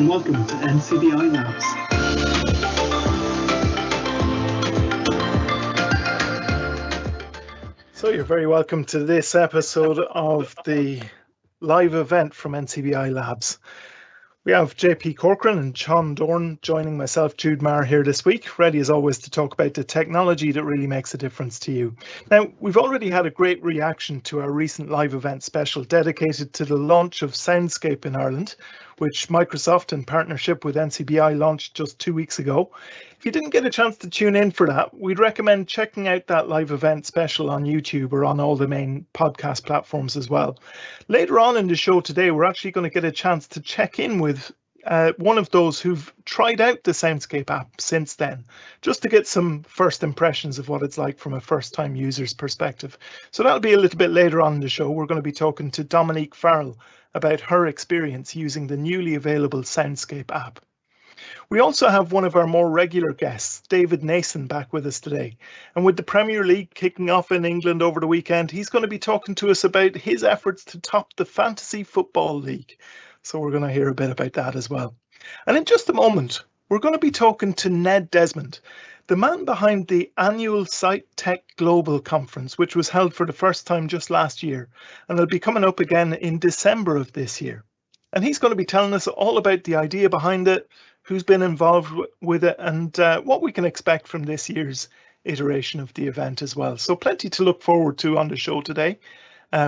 welcome to Ncbi Labs. So you're very welcome to this episode of the live event from Ncbi Labs. We have JP Corcoran and Sean Dorn joining myself, Jude Marr, here this week, ready as always to talk about the technology that really makes a difference to you. Now, we've already had a great reaction to our recent live event special dedicated to the launch of Soundscape in Ireland, which Microsoft, in partnership with Ncbi, launched just 2 weeks ago. If you didn't get a chance to tune in for that, we'd recommend checking out that live event special on YouTube or on all the main podcast platforms as well. Later on in the show today, we're actually going to get a chance to check in with one of those who've tried out the Soundscape app since then, just to get some first impressions of what it's like from a first-time user's perspective. So that'll be a little bit later on in the show. We're going to be talking to Dominique Farrell about her experience using the newly available Soundscape app. We also have one of our more regular guests, David Nason, back with us today. And with the Premier League kicking off in England over the weekend, he's going to be talking to us about his efforts to top the Fantasy Football League. So we're going to hear a bit about that as well. And in just a moment, we're going to be talking to Ned Desmond, the man behind the annual Site Tech Global Conference, which was held for the first time just last year, and it'll be coming up again in December of this year. And he's going to be telling us all about the idea behind it, who's been involved with it, and what we can expect from this year's iteration of the event as well. So plenty to look forward to on the show today,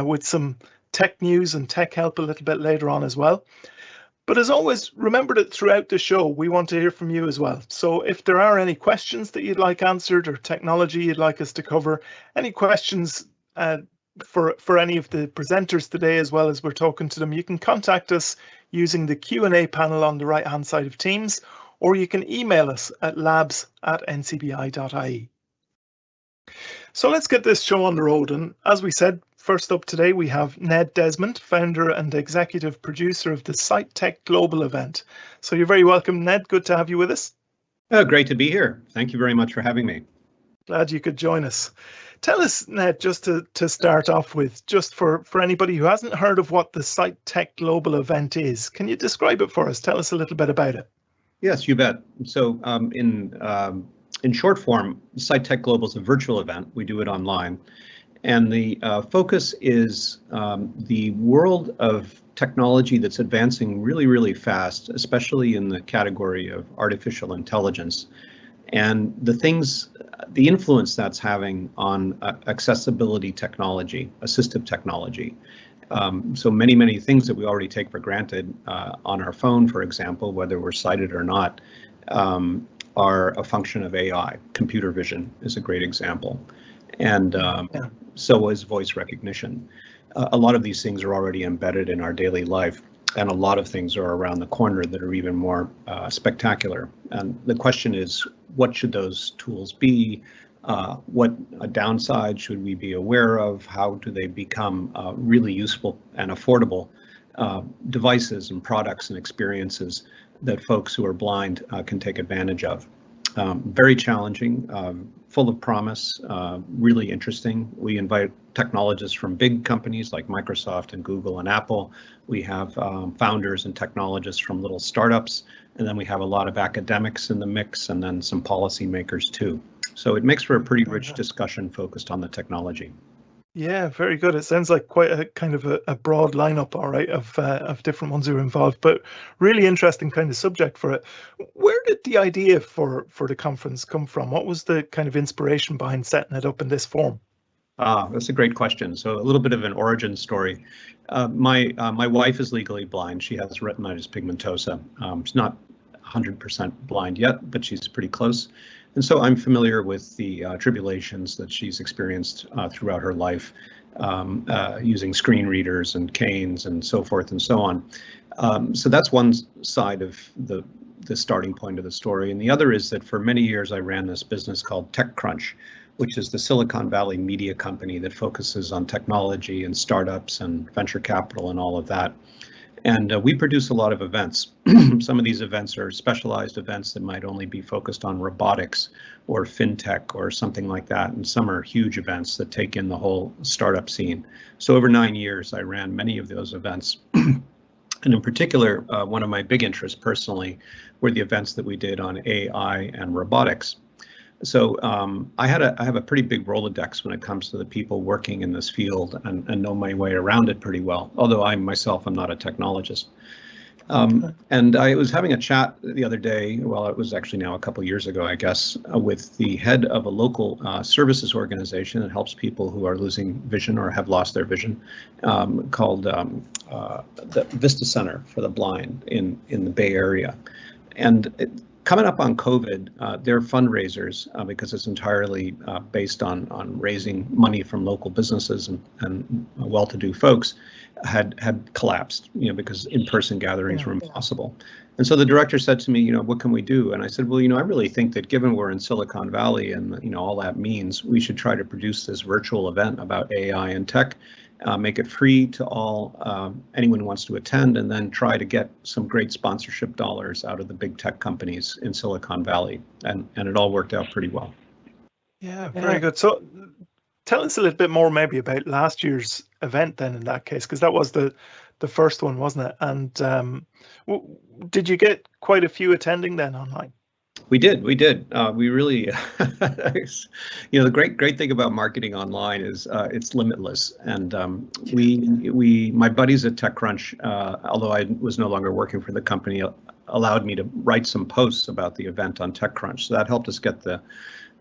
with some tech news and tech help a little bit later on as well. But as always, remember that throughout the show, we want to hear from you as well. So if there are any questions that you'd like answered or technology you'd like us to cover, any questions for any of the presenters today, as well as we're talking to them, you can contact us using the Q&A panel on the right-hand side of Teams, or you can email us at labs@ncbi.ie. So let's get this show on the road. And as we said, first up today, we have Ned Desmond, founder and executive producer of the Site Tech Global event. So you're very welcome, Ned. Good to have you with us. Great to be here. Thank you very much for having me. Glad you could join us. Tell us, Ned, just to start off with, just for anybody who hasn't heard of what the Site Tech Global event is, can you describe it for us? Tell us a little bit about it. Yes, you bet. So in short form, Site Tech Global is a virtual event. We do it online. And the focus is the world of technology that's advancing really, really fast, especially in the category of artificial intelligence. And the influence that's having on accessibility technology, assistive technology. So many things that we already take for granted on our phone, for example, whether we're sighted or not, are a function of AI. Computer vision is a great example. And so is voice recognition. A lot of these things are already embedded in our daily life, and a lot of things are around the corner that are even more spectacular. And the question is, what should those tools be? What downside should we be aware of? How do they become really useful and affordable devices and products and experiences that folks who are blind can take advantage of? Very challenging, full of promise, really interesting. We invite technologists from big companies like Microsoft and Google and Apple. We have founders and technologists from little startups, and then we have a lot of academics in the mix, and then some policymakers too. So it makes for a pretty rich discussion focused on the technology. Yeah, very good. It sounds like quite a kind of a broad lineup, all right, of different ones who are involved, but really interesting kind of subject for it. Where did the idea for the conference come from? What was the kind of inspiration behind setting it up in this form? That's a great question. So a little bit of an origin story. My wife is legally blind. She has retinitis pigmentosa. She's not 100% blind yet, but she's pretty close. And so I'm familiar with the tribulations that she's experienced throughout her life, using screen readers and canes and so forth and so on. So that's one side of the starting point of the story. And the other is that for many years I ran this business called TechCrunch, which is the Silicon Valley media company that focuses on technology and startups and venture capital and all of that. And we produce a lot of events. Some of these events are specialized events that might only be focused on robotics or fintech or something like that. And some are huge events that take in the whole startup scene. So over 9 years, I ran many of those events. And in particular, one of my big interests personally were the events that we did on AI and robotics. So I have a pretty big Rolodex when it comes to the people working in this field and know my way around it pretty well, although I myself am not a technologist. And I was having a chat the other day, well, it was actually now a couple years ago, I guess, with the head of a local services organization that helps people who are losing vision or have lost their vision, called the Vista Center for the Blind in the Bay Area. And coming up on COVID, their fundraisers, because it's entirely based on raising money from local businesses and well-to-do folks, had collapsed, because in-person gatherings were impossible. And so the director said to me, what can we do? And I said, well, I really think that given we're in Silicon Valley and all that means, we should try to produce this virtual event about AI and tech, make it free to all anyone who wants to attend, and then try to get some great sponsorship dollars out of the big tech companies in Silicon Valley. And it all worked out pretty well. Yeah, very good. So tell us a little bit more maybe about last year's event then in that case, because that was the first one, wasn't it? And did you get quite a few attending then online? We did. We really, the great thing about marketing online is it's limitless. And my buddies at TechCrunch, although I was no longer working for the company, allowed me to write some posts about the event on TechCrunch. So that helped us get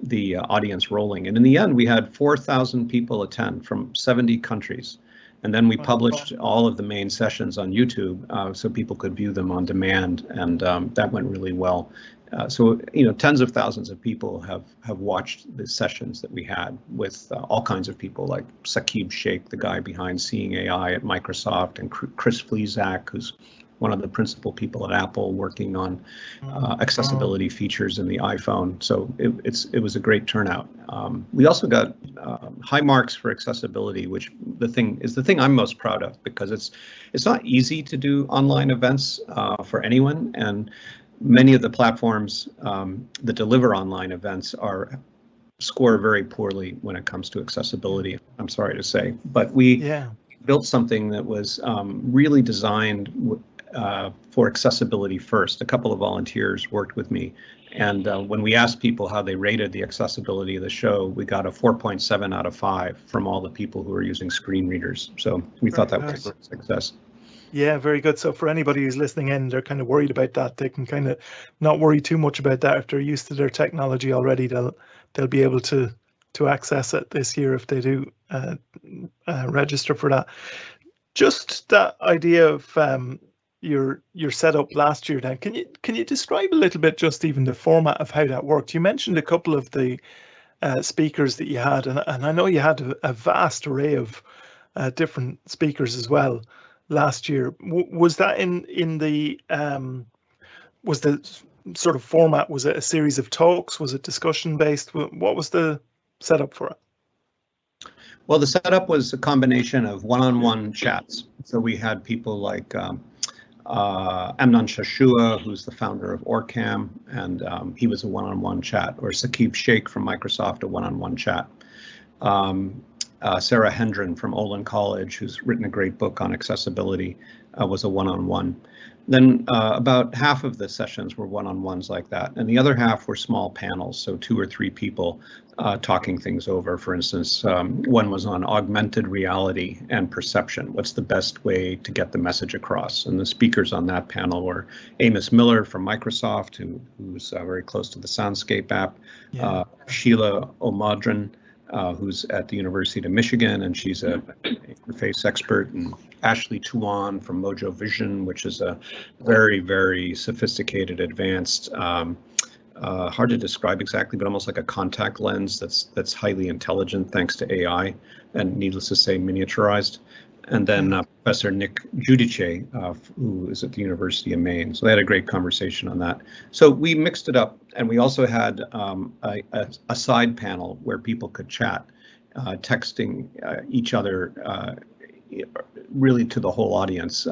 the audience rolling. And in the end, we had 4,000 people attend from 70 countries. And then we published all of the main sessions on YouTube so people could view them on demand. And that went really well. So tens of thousands of people have watched the sessions that we had with all kinds of people like Saqib Sheikh, the guy behind Seeing AI at Microsoft, and Chris Flezak, who's one of the principal people at Apple working on accessibility features in the iPhone. So it was a great turnout. We also got high marks for accessibility, which the thing I'm most proud of, because it's not easy to do online events for anyone, and many of the platforms that deliver online events score very poorly when it comes to accessibility, I'm sorry to say. But we built something that was really designed for accessibility first. A couple of volunteers worked with me, and when we asked people how they rated the accessibility of the show, we got a 4.7 out of 5 from all the people who were using screen readers. So we thought that was a great success. Yeah, very good. So for anybody who's listening in, they're kind of worried about that. They can kind of not worry too much about that. If they're used to their technology already, they'll be able to access it this year if they do register for that. Just that idea of your setup last year. Then can you describe a little bit just even the format of how that worked? You mentioned a couple of the speakers that you had, and I know you had a vast array of different speakers as well last year. Was that in the was the sort of format, was it a series of talks, was it discussion based? What was the setup for it? Well, the setup was a combination of one-on-one chats. So we had people like Amnon Shashua, who's the founder of Orcam, and he was a one-on-one chat, or Saqib Sheikh from Microsoft, a one-on-one chat. Sarah Hendren from Olin College, who's written a great book on accessibility, was a one-on-one. Then about half of the sessions were one-on-ones like that, and the other half were small panels, so 2 or 3 people talking things over. For instance, one was on augmented reality and perception. What's the best way to get the message across? And the speakers on that panel were Amos Miller from Microsoft, who's very close to the Soundscape app, Sheila Omadran, who's at the University of Michigan, and she's an interface expert, and Ashley Tuan from Mojo Vision, which is a very, very sophisticated, advanced, hard to describe exactly, but almost like a contact lens that's highly intelligent thanks to AI, and needless to say, miniaturized. And then Professor Nick Giudice, who is at the University of Maine. So they had a great conversation on that. So we mixed it up, and we also had a side panel where people could chat, texting each other really to the whole audience.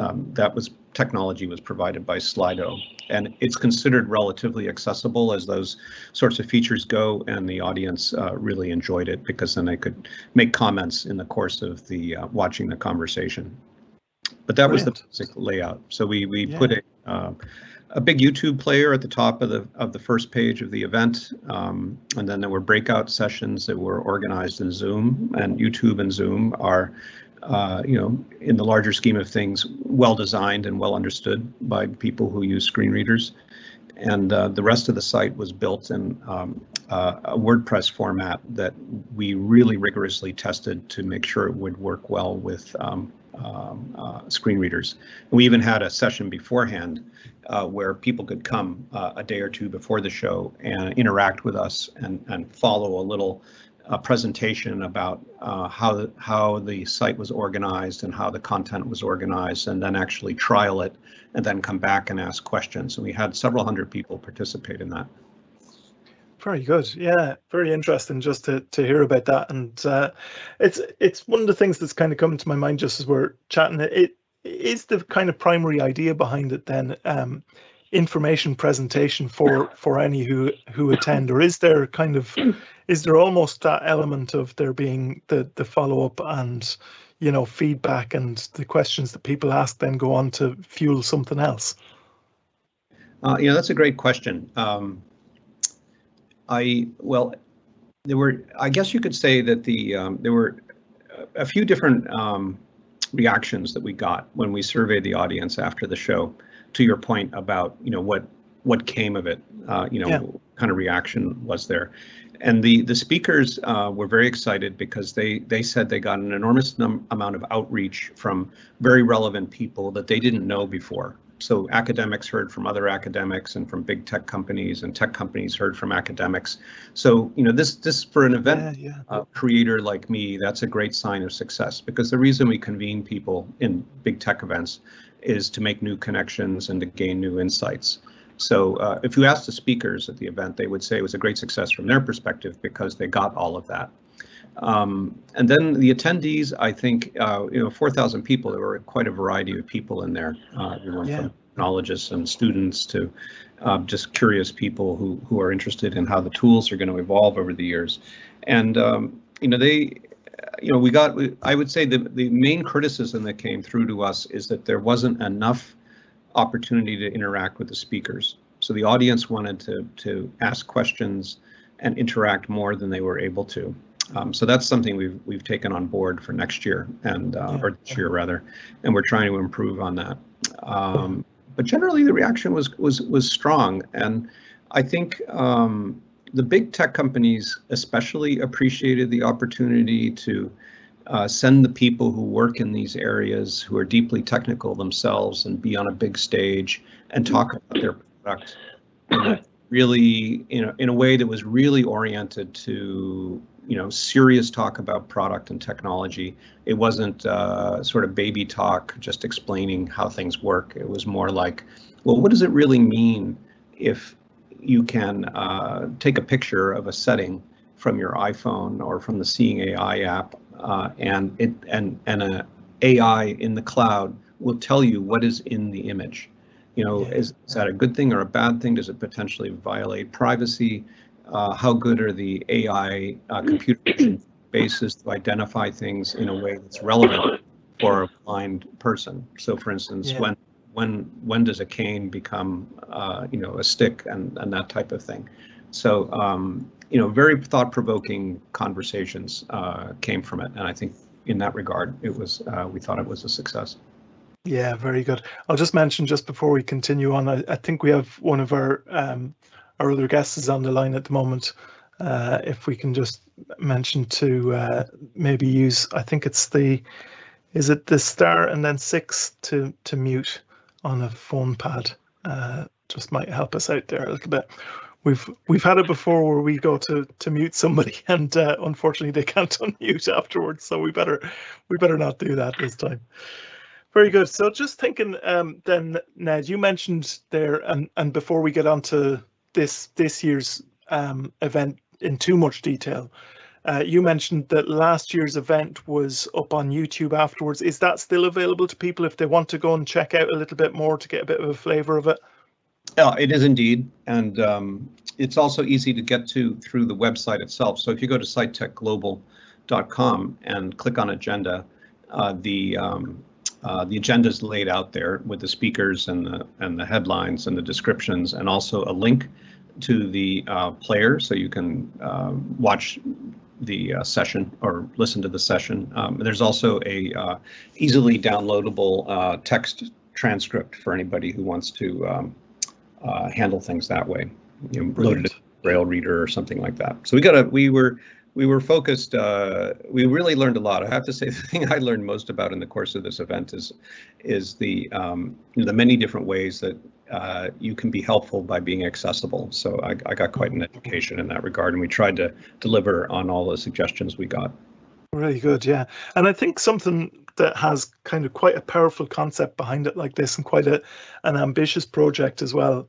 Technology was provided by Slido, and it's considered relatively accessible as those sorts of features go, and the audience really enjoyed it because then they could make comments in the course of the watching the conversation. But that was the Brilliant. basic layout. So we Yeah. put a big YouTube player at the top of the first page of the event, and then there were breakout sessions that were organized in Zoom. And YouTube and Zoom are, in the larger scheme of things, well designed and well understood by people who use screen readers. And the rest of the site was built in a WordPress format that we really rigorously tested to make sure it would work well with screen readers. And we even had a session beforehand where people could come a day or two before the show and interact with us and follow a little presentation about how the site was organized and how the content was organized, and then actually trial it and then come back and ask questions. And we had several hundred people participate in that. Very good. Yeah, very interesting just to hear about that. And it's one of the things that's kind of come to my mind just as we're chatting. It is the kind of primary idea behind it then, information presentation for any who attend, or is there almost that element of there being the follow-up and feedback, and the questions that people ask then go on to fuel something else? That's a great question. I guess you could say that there were a few different reactions that we got when we surveyed the audience after the show. To your point about what came of it, what kind of reaction was there, and the speakers were very excited because they said they got an enormous amount of outreach from very relevant people that they didn't know before. So academics heard from other academics, and from big tech companies, and tech companies heard from academics. So this for an event creator like me, that's a great sign of success, because the reason we convene people in big tech events is to make new connections and to gain new insights. So if you ask the speakers at the event, they would say it was a great success from their perspective because they got all of that. And then the attendees, I think, 4,000 people, there were quite a variety of people in there, everyone from technologists and students to just curious people who are interested in how the tools are going to evolve over the years. And, I would say the main criticism that came through to us is that there wasn't enough opportunity to interact with the speakers. So the audience wanted to ask questions and interact more than they were able to. So that's something we've taken on board for next year, and or this year rather, and we're trying to improve on that. But generally, the reaction was strong, and I think the big tech companies especially appreciated the opportunity to send the people who work in these areas, who are deeply technical themselves, and be on a big stage and talk about their product. Really, in a way that was really oriented to serious talk about product and technology. It wasn't sort of baby talk, just explaining how things work. It was more like, well, what does it really mean if you can take a picture of a setting from your iPhone or from the Seeing AI app, and an AI in the cloud will tell you what is in the image. Is that a good thing or a bad thing? Does it potentially violate privacy? How good are the AI computer vision bases to identify things in a way that's relevant for a blind person? So, for instance, when does a cane become a stick, and that type of thing? So, very thought-provoking conversations came from it, and I think in that regard, it was we thought it was a success. Yeah, very good. I'll just mention, just before we continue on, I think we have one of our other guests is on the line at the moment. If we can just mention to maybe use, I think it's is it the star and then 6 to mute on a phone pad? Just might help us out there a little bit. We've had it before where we go to mute somebody, and unfortunately they can't unmute afterwards. So we better not do that this time. Very good. So just thinking, then, Ned, you mentioned there, and before we get on to this year's event in too much detail, you mentioned that last year's event was up on YouTube afterwards. Is that still available to people if they want to go and check out a little bit more to get a bit of a flavor of it? Yeah, it is indeed, and it's also easy to get to through the website itself. So if you go to sitetechglobal.com and click on agenda, The agenda is laid out there with the speakers and the headlines and the descriptions, and also a link to the player, so you can watch the session or listen to the session. There's also a easily downloadable text transcript for anybody who wants to handle things that way. You know, loaded a Braille reader or something like that. So we were focused. We really learned a lot. I have to say, the thing I learned most about in the course of this event is the many different ways that you can be helpful by being accessible. So I got quite an education in that regard, and we tried to deliver on all the suggestions we got. Really good, yeah. And I think something that has kind of quite a powerful concept behind it like this, and quite an ambitious project as well.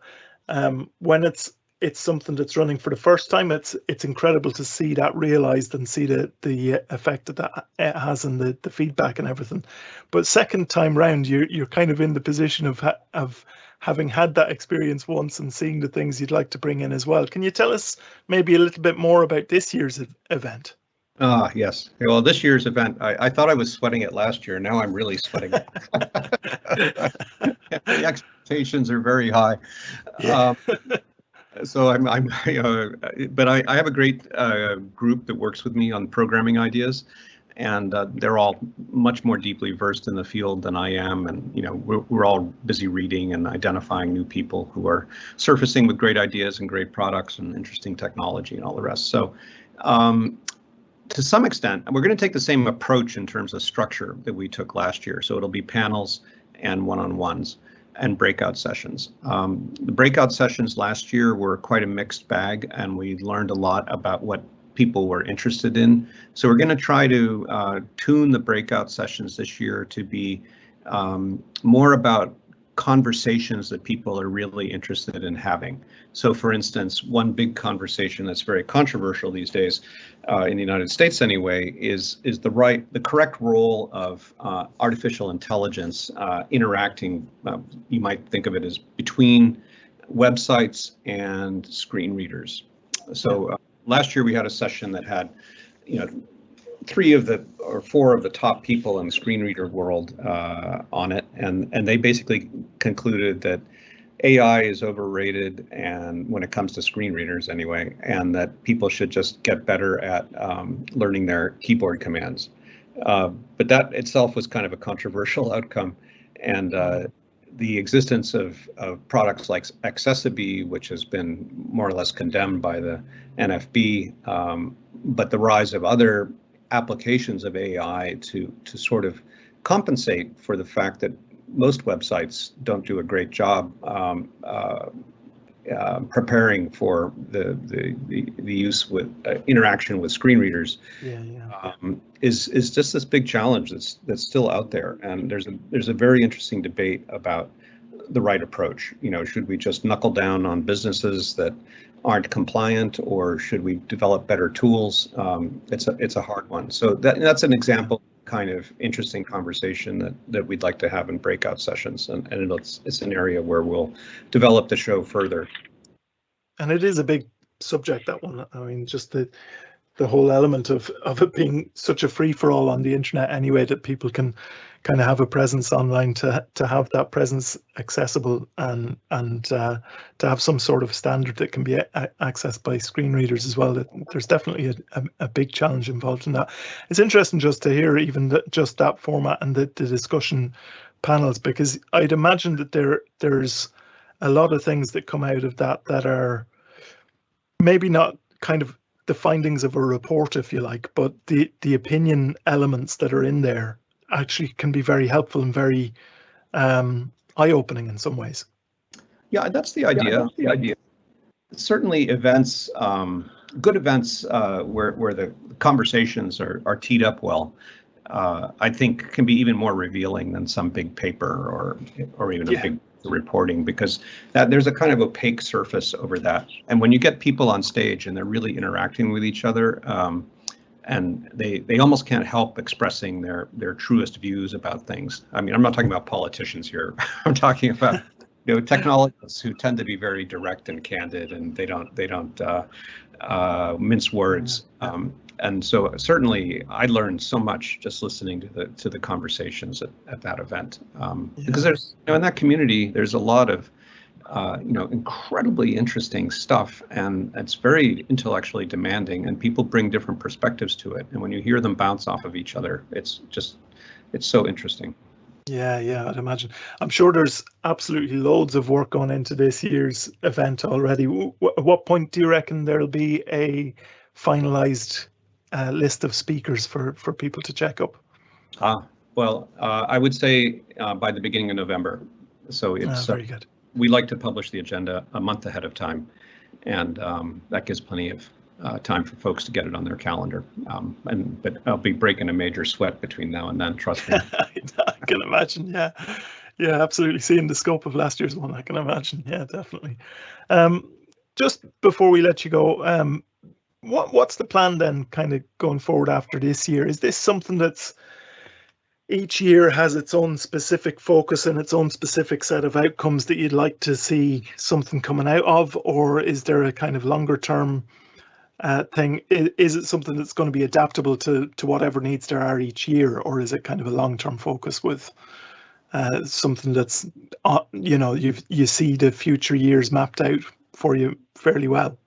When it's something that's running for the first time, it's incredible to see that realized and see the effect that it has and the feedback and everything. But second time round, you're kind of in the position of having had that experience once and seeing the things you'd like to bring in as well. Can you tell us maybe a little bit more about this year's event? Yes. Well, this year's event, I thought I was sweating it last year. Now I'm really sweating it. The expectations are very high. Yeah. So but I have a great group that works with me on programming ideas, and they're all much more deeply versed in the field than I am. And we're all busy reading and identifying new people who are surfacing with great ideas and great products and interesting technology and all the rest. So to some extent, we're going to take the same approach in terms of structure that we took last year. So it'll be panels and one-on-ones and breakout sessions. The breakout sessions last year were quite a mixed bag, and we learned a lot about what people were interested in. So we're going to try to tune the breakout sessions this year to be more about conversations that people are really interested in having. So for instance, one big conversation that's very controversial these days, in the United States anyway, is the correct role of artificial intelligence interacting, you might think of it as between websites and screen readers. So last year we had a session that had, 3 or 4 of the top people in the screen reader world on it, and they basically concluded that AI is overrated, and when it comes to screen readers anyway, and that people should just get better at learning their keyboard commands. But that itself was kind of a controversial outcome, and the existence of products like Ncbi, which has been more or less condemned by the NFB, but the rise of other applications of AI to sort of compensate for the fact that most websites don't do a great job preparing for the use with interaction with screen readers. Is just this big challenge that's still out there, and there's a very interesting debate about the right approach. Should we just knuckle down on businesses that aren't compliant, or should we develop better tools? It's a hard one. So that's an example kind of interesting conversation that we'd like to have in breakout sessions, and it's an area where we'll develop the show further. And it is a big subject, that one. I mean, just the whole element of it being such a free-for-all on the internet anyway, that people can kind of have a presence online, to have that presence accessible, and to have some sort of standard that can be accessed by screen readers as well. There's definitely a big challenge involved in that. It's interesting just to hear even just that format and the discussion panels, because I'd imagine that there's a lot of things that come out of that are maybe not kind of the findings of a report, if you like, but the opinion elements that are in there actually can be very helpful and very eye-opening in some ways. Yeah, that's the idea. Certainly events, good events where the conversations are teed up well, I think can be even more revealing than some big paper or even a big reporting, because there's a kind of opaque surface over that. And when you get people on stage and they're really interacting with each other, and they almost can't help expressing their truest views about things. I mean, I'm not talking about politicians here. I'm talking about technologists who tend to be very direct and candid, and they don't mince words. And so certainly I learned so much just listening to the conversations at that event, because there's, in that community, there's a lot of incredibly interesting stuff, and it's very intellectually demanding, and people bring different perspectives to it. And when you hear them bounce off of each other, it's so interesting. Yeah, I'd imagine. I'm sure there's absolutely loads of work going into this year's event already. At what point do you reckon there'll be a finalized list of speakers for people to check up? Well, I would say by the beginning of November. So it's very good. We like to publish the agenda a month ahead of time, and that gives plenty of time for folks to get it on their calendar. But I'll be breaking a major sweat between now and then, trust me. I can imagine, yeah, absolutely. Seeing the scope of last year's one, I can imagine, yeah, definitely. Just before we let you go, what's the plan then, kind of going forward after this year? Is this something that's each year has its own specific focus and its own specific set of outcomes that you'd like to see something coming out of, or is there a kind of longer term thing? Is it something that's going to be adaptable to whatever needs there are each year, or is it kind of a long-term focus with something that's you see the future years mapped out for you fairly well?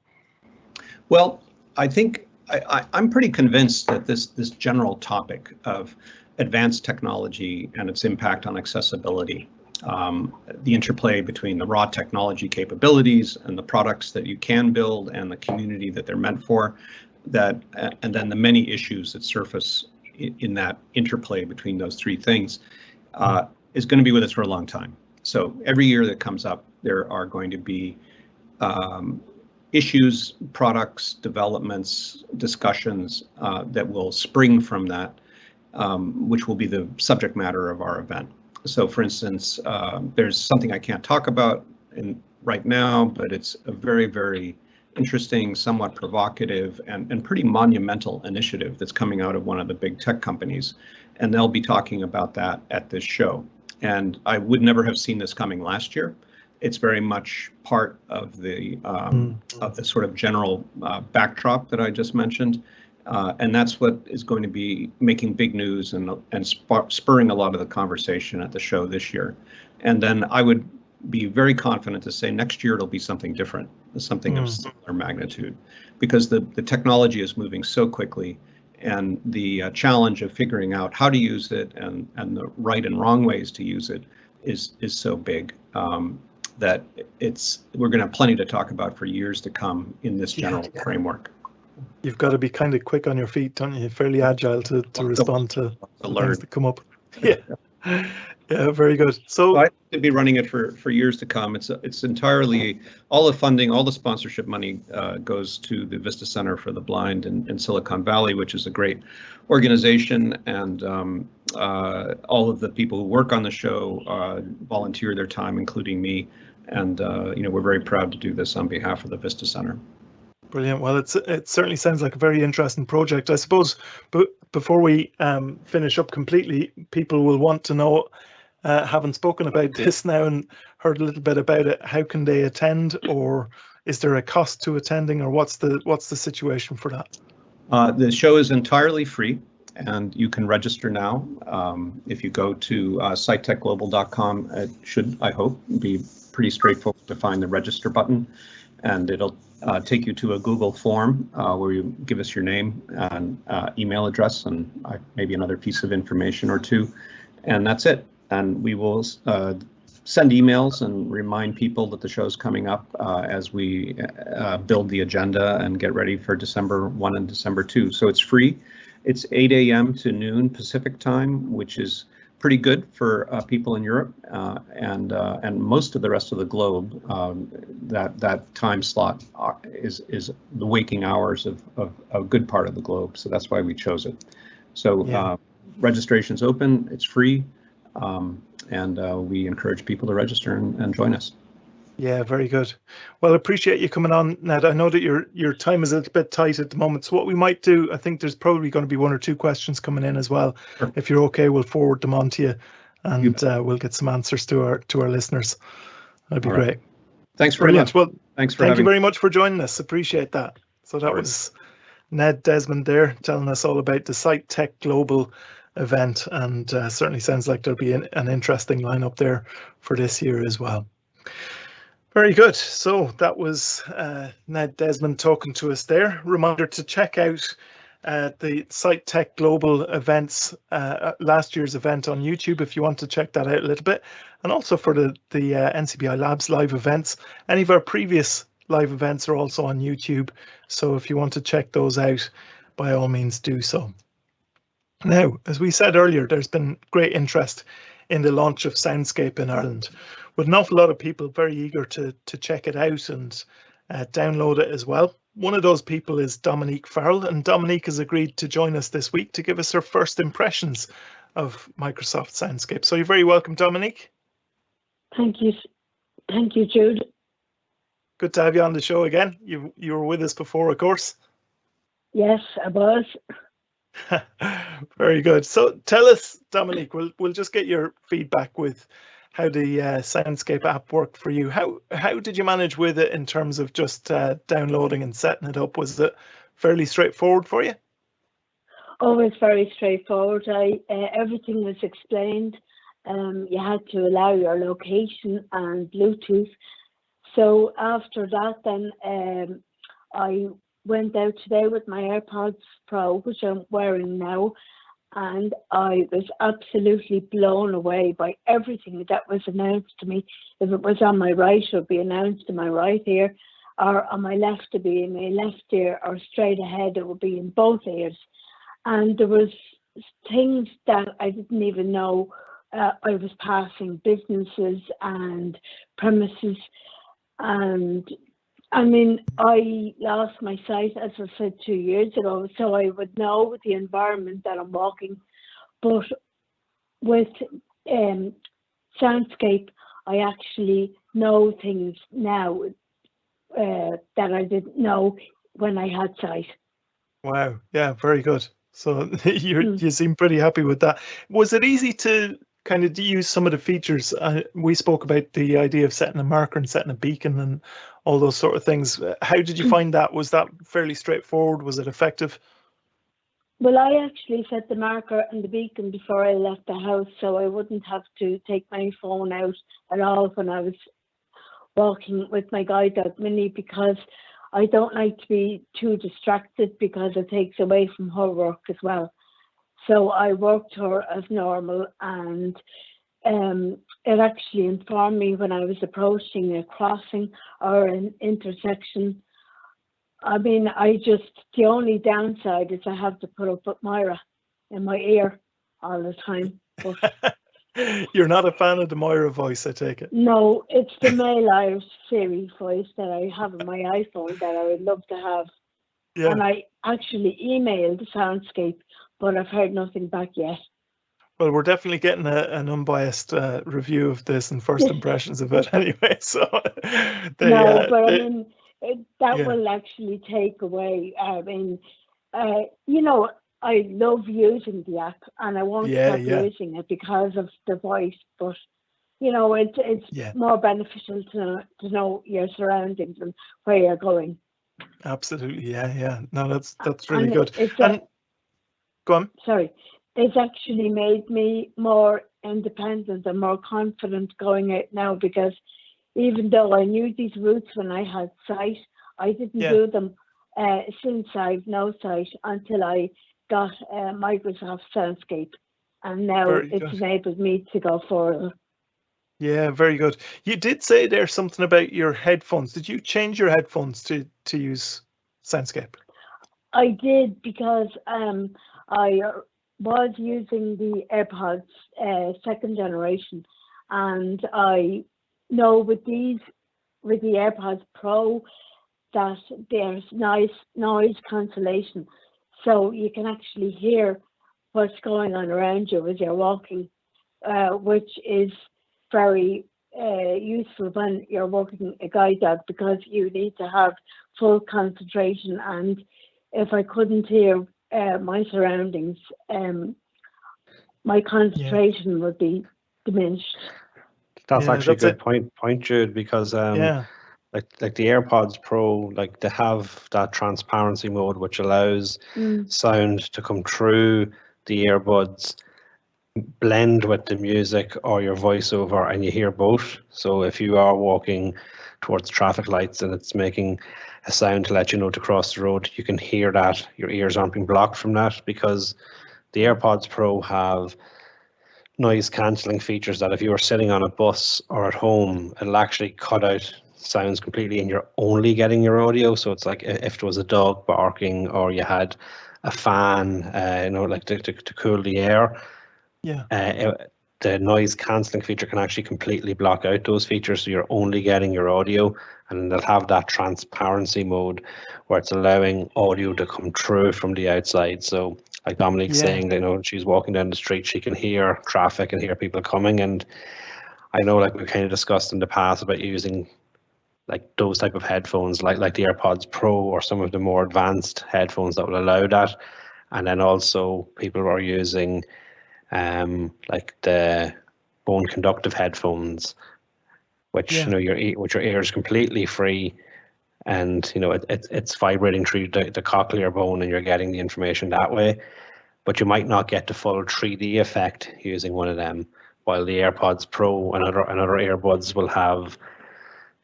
Well, I think I'm pretty convinced that this general topic of advanced technology and its impact on accessibility, the interplay between the raw technology capabilities and the products that you can build and the community that they're meant for, and then the many issues that surface in that interplay between those three things, is going to be with us for a long time. So every year that comes up, there are going to be issues, products, developments, discussions that will spring from that, which will be the subject matter of our event. So for instance, there's something I can't talk about right now, but it's a very, very interesting, somewhat provocative, and pretty monumental initiative that's coming out of one of the big tech companies. And they'll be talking about that at this show. And I would never have seen this coming last year. It's very much part of the sort of general backdrop that I just mentioned. And that's what is going to be making big news and spurring a lot of the conversation at the show this year. And then I would be very confident to say next year it'll be something different, something of similar magnitude, because the technology is moving so quickly, and the challenge of figuring out how to use it and the right and wrong ways to use it is so big that we're going to have plenty to talk about for years to come in this general framework. You've got to be kind of quick on your feet, don't you? Fairly agile to respond to things that come up. Yeah, very good. So I could be running it for years to come. It's entirely, all the funding, all the sponsorship money goes to the Vista Center for the Blind in Silicon Valley, which is a great organization, and all of the people who work on the show volunteer their time, including me, and we're very proud to do this on behalf of the Vista Center. Brilliant. Well, it certainly sounds like a very interesting project. I suppose, but before we finish up completely, people will want to know, having spoken about this now and heard a little bit about it, how can they attend, or is there a cost to attending, or what's the situation for that? The show is entirely free, and you can register now. If you go to sciTechGlobal.com, it should, I hope, be pretty straightforward to find the register button, and it'll take you to a Google form where you give us your name and email address and maybe another piece of information or two, and that's it. And we will send emails and remind people that the show's coming up as we build the agenda and get ready for December 1 and December 2. So it's free. It's 8 a.m. to noon Pacific time, which is pretty good for people in Europe and most of the rest of the globe. That time slot is the waking hours of a good part of the globe. So that's why we chose it. So registration's open, it's free, and we encourage people to register and join us. Yeah, very good. Well, I appreciate you coming on, Ned. I know that your time is a little bit tight at the moment. So what we might do, I think there's probably going to be one or two questions coming in as well. Sure. If you're okay, we'll forward them on to you, and we'll get some answers to our listeners. That'd be great. Thanks very much. Well, thank you very much for joining us. Appreciate that. So that was Ned Desmond there, telling us all about the Site Tech Global event, and certainly sounds like there'll be an interesting lineup there for this year as well. Very good. So that was Ned Desmond talking to us there. Reminder to check out the Site Tech Global events, last year's event on YouTube if you want to check that out a little bit. And also for the NCBI Labs live events. Any of our previous live events are also on YouTube. So if you want to check those out, by all means do so. Now, as we said earlier, there's been great interest in the launch of Soundscape in Ireland, with an awful lot of people very eager to check it out and download it as well. One of those people is Dominique Farrell, and Dominique has agreed to join us this week to give us her first impressions of Microsoft Soundscape. So you're very welcome, Dominique. Thank you, Jude. Good to have you on the show again. You were with us before, of course. Yes, I was. Very good. So tell us, Dominique, we'll just get your feedback with how the Soundscape app worked for you. How did you manage with it in terms of just downloading and setting it up? Was it fairly straightforward for you? Oh, it's very straightforward. Everything was explained. You had to allow your location and Bluetooth. So after that, then I went out today with my AirPods Pro, which I'm wearing now, and I was absolutely blown away by everything that was announced to me. If it was on my right, it would be announced in my right ear, or on my left, it would be in my left ear, or straight ahead, it would be in both ears. And there was things that I didn't even know. I was passing businesses and premises, and I mean, I lost my sight, as I said, 2 years ago, so I would know the environment that I'm walking. But with Soundscape, I actually know things now that I didn't know when I had sight. Wow, yeah, very good. So you seem pretty happy with that. Was it easy to kind of use some of the features? We spoke about the idea of setting a marker and setting a beacon and all those sort of things. How did you find that? Was that fairly straightforward? Was it effective? Well, I actually set the marker and the beacon before I left the house, so I wouldn't have to take my phone out at all when I was walking with my guide dog Minnie, because I don't like to be too distracted, because it takes away from her work as well. So I worked her as normal, and it actually informed me when I was approaching a crossing or an intersection. I mean, the only downside is I have to put up with Moira in my ear all the time. But you're not a fan of the Moira voice, I take it? No, it's the male Irish Siri voice that I have on my iPhone that I would love to have. Yeah. And I actually emailed Soundscape, but I've heard nothing back yet. Well, we're definitely getting an unbiased review of this and first impressions of it anyway. So I mean, that will actually take away. I mean, I love using the app, and I won't stop using it because of the voice. But it's more beneficial to know your surroundings and where you're going. Absolutely, yeah. No, that's really good. Go on. Sorry, it's actually made me more independent and more confident going out now, because even though I knew these routes when I had sight, I didn't do them since I've no sight until I got Microsoft Soundscape, and now it's enabled me to go further. Yeah, very good. You did say there's something about your headphones. Did you change your headphones to use Soundscape? I did, because I was using the AirPods second generation, and I know with the AirPods Pro that there's nice noise cancellation, so you can actually hear what's going on around you as you're walking, which is very useful when you're walking a guide dog, because you need to have full concentration. And if I couldn't hear my surroundings, my concentration would be diminished. That's actually a good point, Jude, because like the AirPods Pro, like they have that transparency mode which allows sound to come through the earbuds, blend with the music or your voiceover, and you hear both. So if you are walking towards traffic lights and it's making a sound to let you know to cross the road, you can hear that. Your ears aren't being blocked from that, because the AirPods Pro have noise cancelling features that if you were sitting on a bus or at home, it'll actually cut out sounds completely and you're only getting your audio. So it's like if there was a dog barking or you had a fan, like to cool the air, the noise cancelling feature can actually completely block out those features, so you're only getting your audio. And they'll have that transparency mode where it's allowing audio to come through from the outside. So like Dominique's saying, she's walking down the street, she can hear traffic and hear people coming. And I know, like we've kind of discussed in the past about using like those type of headphones, like the AirPods Pro or some of the more advanced headphones that will allow that. And then also people are using like the bone conductive headphones, which your ear is completely free, and it's vibrating through the cochlear bone, and you're getting the information that way. But you might not get the full 3D effect using one of them. While the AirPods Pro and other earbuds will have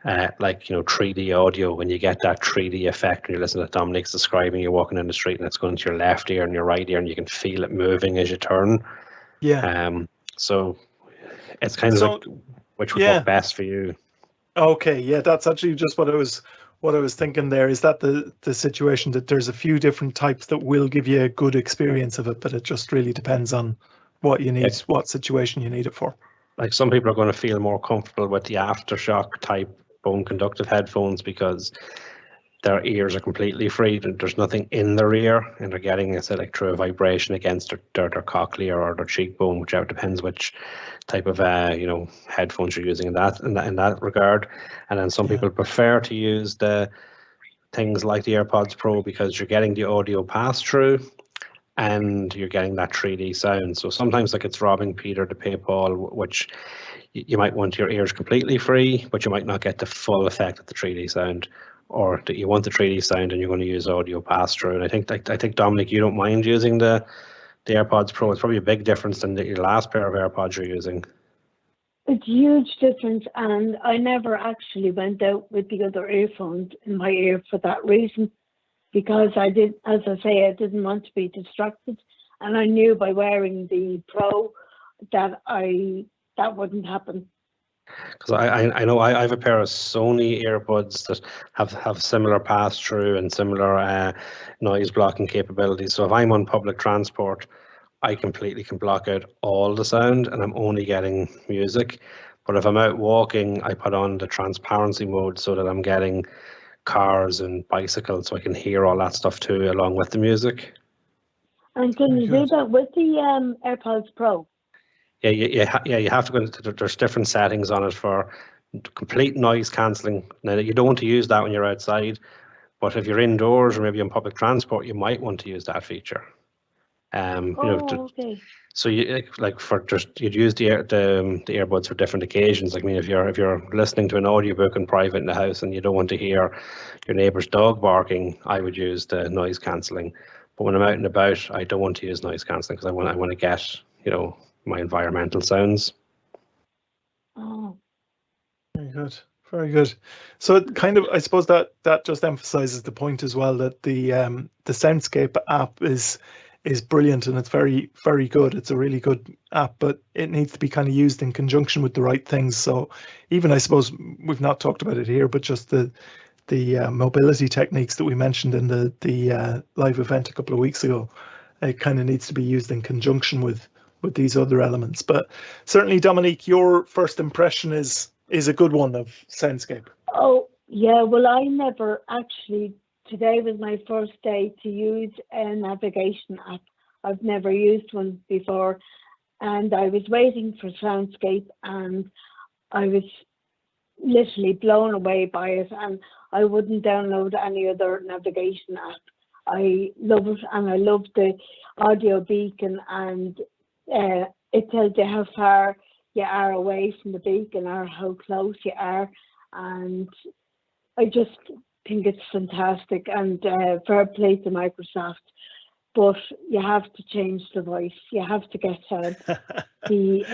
3D audio. When you get that 3D effect, when you listen to Dominique's describing, you're walking down the street and it's going to your left ear and your right ear, and you can feel it moving as you turn. So it's kind of like which would work best for you. Okay, that's actually just what I was thinking there. Is that the situation that there's a few different types that will give you a good experience of it, but it just really depends on what you need, what situation you need it for. Like some people are going to feel more comfortable with the aftershock type bone conductive headphones because their ears are completely free. There's nothing in their ear, and they're getting through a vibration against their cochlea or their cheekbone, whichever, depends which type of headphones you're using in that regard. And then some people prefer to use the things like the AirPods Pro because you're getting the audio pass through and you're getting that 3D sound. So sometimes like it's robbing Peter to pay Paul, which you might want your ears completely free, but you might not get the full effect of the 3D sound. Or that you want the 3D sound and you're going to use audio pass through. And I think Dominic, you don't mind using the AirPods Pro. It's probably a big difference than your last pair of AirPods you're using. It's a huge difference, and I never actually went out with the other earphones in my ear for that reason, because I didn't want to be distracted, and I knew by wearing the Pro that wouldn't happen. Because I know I have a pair of Sony earbuds that have similar pass through and similar noise blocking capabilities. So if I'm on public transport, I completely can block out all the sound and I'm only getting music. But if I'm out walking, I put on the transparency mode so that I'm getting cars and bicycles, so I can hear all that stuff too along with the music. And can you do that with the AirPods Pro? Yeah, you have to go into, there's different settings on it for complete noise cancelling. Now, you don't want to use that when you're outside, but if you're indoors or maybe on public transport, you might want to use that feature. Okay. So you'd use the earbuds for different occasions. Like, I mean, if you're listening to an audiobook in private in the house and you don't want to hear your neighbour's dog barking, I would use the noise cancelling. But when I'm out and about, I don't want to use noise cancelling because I want to get my environmental sounds. Oh, very good. So it kind of, I suppose that just emphasizes the point as well that the Soundscape app is brilliant and it's very, very good. It's a really good app, but it needs to be kind of used in conjunction with the right things. So even, I suppose, we've not talked about it here, but just the mobility techniques that we mentioned in the live event a couple of weeks ago, it kind of needs to be used in conjunction with these other elements. But certainly, Dominique, your first impression is a good one of Soundscape. Oh, yeah. Well, I never actually, today was my first day to use a navigation app. I've never used one before, and I was waiting for Soundscape, and I was literally blown away by it, and I wouldn't download any other navigation app. I love it, and I love the audio beacon, and it tells you how far you are away from the beacon or how close you are, and I just think it's fantastic, and fair play to Microsoft. But you have to change the voice. You have to get the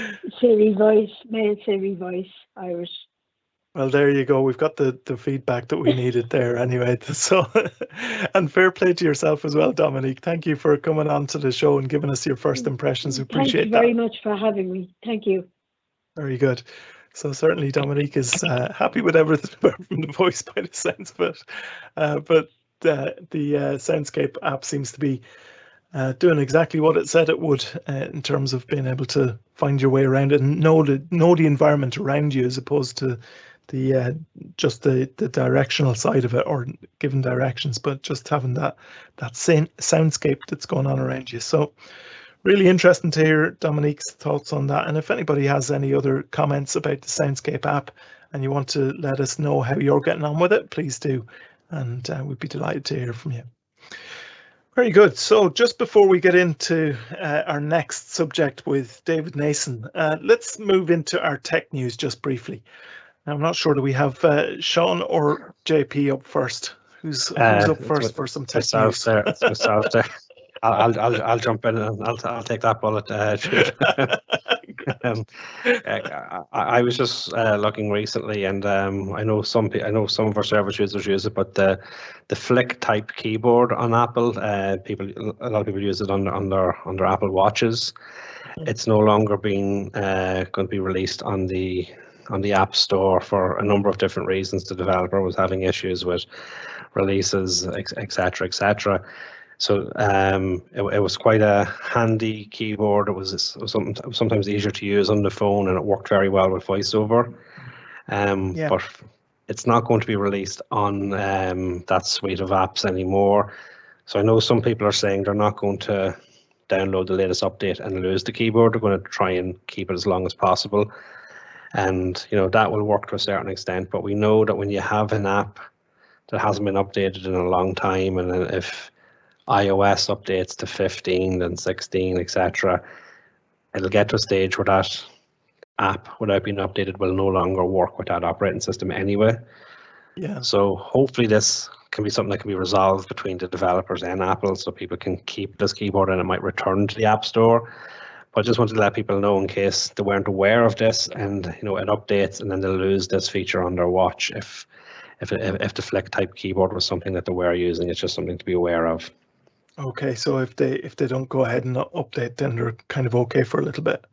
Siri voice, male Siri voice, Irish. Well, there you go. We've got the feedback that we needed there anyway. So, and fair play to yourself as well, Dominique. Thank you for coming on to the show and giving us your first impressions. We appreciate that. Thank you very much for having me. Thank you. Very good. So certainly Dominique is happy with everything apart from the voice by the sense of it. But the Soundscape app seems to be doing exactly what it said it would in terms of being able to find your way around it and know the environment around you, as opposed to the just the directional side of it, or giving directions, but just having that same soundscape that's going on around you. So really interesting to hear Dominique's thoughts on that. And if anybody has any other comments about the Soundscape app and you want to let us know how you're getting on with it, please do, and we'd be delighted to hear from you. Very good. So just before we get into our next subject with David Nason, let's move into our tech news just briefly. Now, I'm not sure, do we have Sean or JP up first? Who's up first for some tech news? It's myself there. I'll jump in and I'll take that bullet. I was just looking recently, and I know some of our service users use it, but the flick type keyboard on Apple, a lot of people use it on their Apple Watches. It's no longer being going to be released on the App Store for a number of different reasons. The developer was having issues with releases, etc., etc. So it was quite a handy keyboard. It was sometimes easier to use on the phone, and it worked very well with VoiceOver. But it's not going to be released on that suite of apps anymore. So I know some people are saying they're not going to download the latest update and lose the keyboard. They're going to try and keep it as long as possible. And that will work to a certain extent. But we know that when you have an app that hasn't been updated in a long time, and if iOS updates to 15 and 16, etc., it'll get to a stage where that app, without being updated, will no longer work with that operating system anyway. Yeah. So hopefully this can be something that can be resolved between the developers and Apple, so people can keep this keyboard and it might return to the App Store. But I just wanted to let people know, in case they weren't aware of this, and it updates and then they'll lose this feature on their watch if the flick type keyboard was something that they were using. It's just something to be aware of. Okay, so if they don't go ahead and update, then they're kind of okay for a little bit.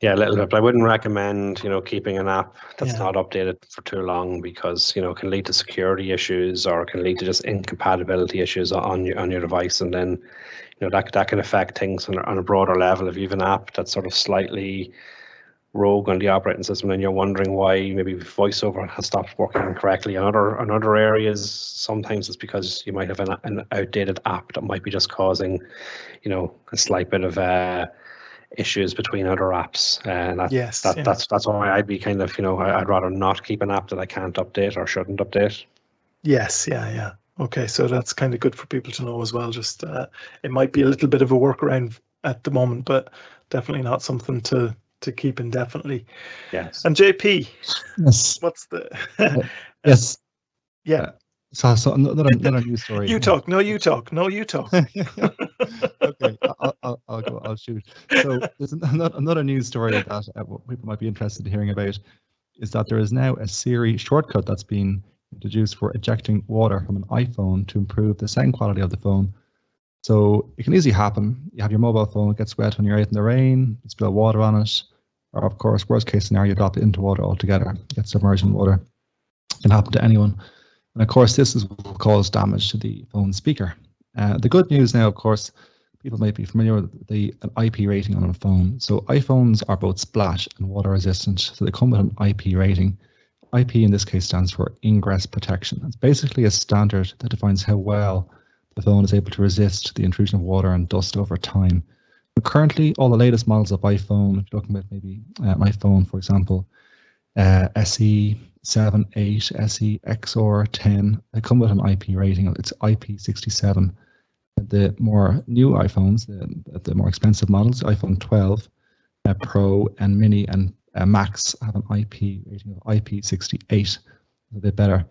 Yeah, a little bit. But I wouldn't recommend keeping an app that's not updated for too long, because it can lead to security issues, or it can lead to just incompatibility issues on your device, and then that can affect things on a broader level. If you have an app that's sort of slightly rogue on the operating system, and you're wondering why maybe VoiceOver has stopped working correctly on other areas, sometimes it's because you might have an outdated app that might be just causing a slight bit of issues between other apps. And that's why I'd be kind of I'd rather not keep an app that I can't update or shouldn't update. Yes, yeah. Okay, so that's kind of good for people to know as well. Just it might be a little bit of a workaround at the moment, but definitely not something to keep indefinitely. Yes. And JP, yes, what's the yes, yeah. So another news story. You talk. No, you talk. No, you talk. Okay, I'll go. I'll shoot. So there's another news story that what people might be interested in hearing about is that there is now a Siri shortcut that's been introduced for ejecting water from an iPhone to improve the sound quality of the phone. So it can easily happen. You have your mobile phone, it gets wet when you're out in the rain, you spill water on it, or of course, worst case scenario, you drop it into water altogether, get submerged in water. It can happen to anyone. And of course, this will cause damage to the phone speaker. The good news now, of course, people might be familiar with the IP rating on a phone. So iPhones are both splash and water resistant. So they come with an IP rating. IP in this case stands for ingress protection. It's basically a standard that defines how well the phone is able to resist the intrusion of water and dust over time. But currently, all the latest models of iPhone, if you're looking at maybe my phone, for example, SE 7, 8, SE, XR 10, they come with an IP rating. It's IP67. The more new iPhones, the more expensive models, iPhone 12, Pro and Mini and Max have an IP rating of IP68, a bit better.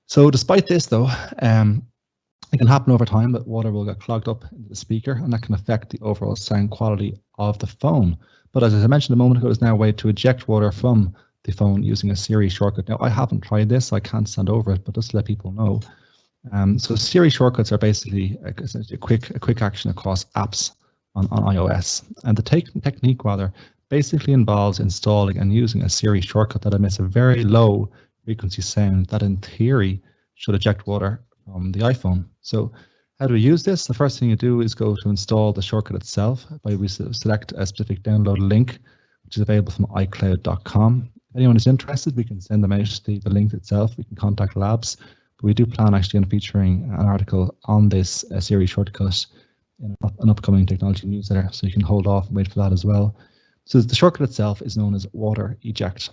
So despite this, though, it can happen over time that water will get clogged up into the speaker, and that can affect the overall sound quality of the phone. But as I mentioned a moment ago, there's now a way to eject water from the phone using a Siri shortcut. Now, I haven't tried this, so I can't stand over it, but just to let people know. So Siri shortcuts are basically a quick action across apps on iOS. And the technique, rather, basically involves installing and using a Siri shortcut that emits a very low frequency sound that in theory should eject water from the iPhone. So how do we use this? The first thing you do is go to install the shortcut itself by we select a specific download link, which is available from iCloud.com. If anyone is interested, we can send them out the link itself. We can contact labs. But we do plan actually on featuring an article on this Siri shortcut in an upcoming technology newsletter, so you can hold off and wait for that as well. So the shortcut itself is known as Water Eject.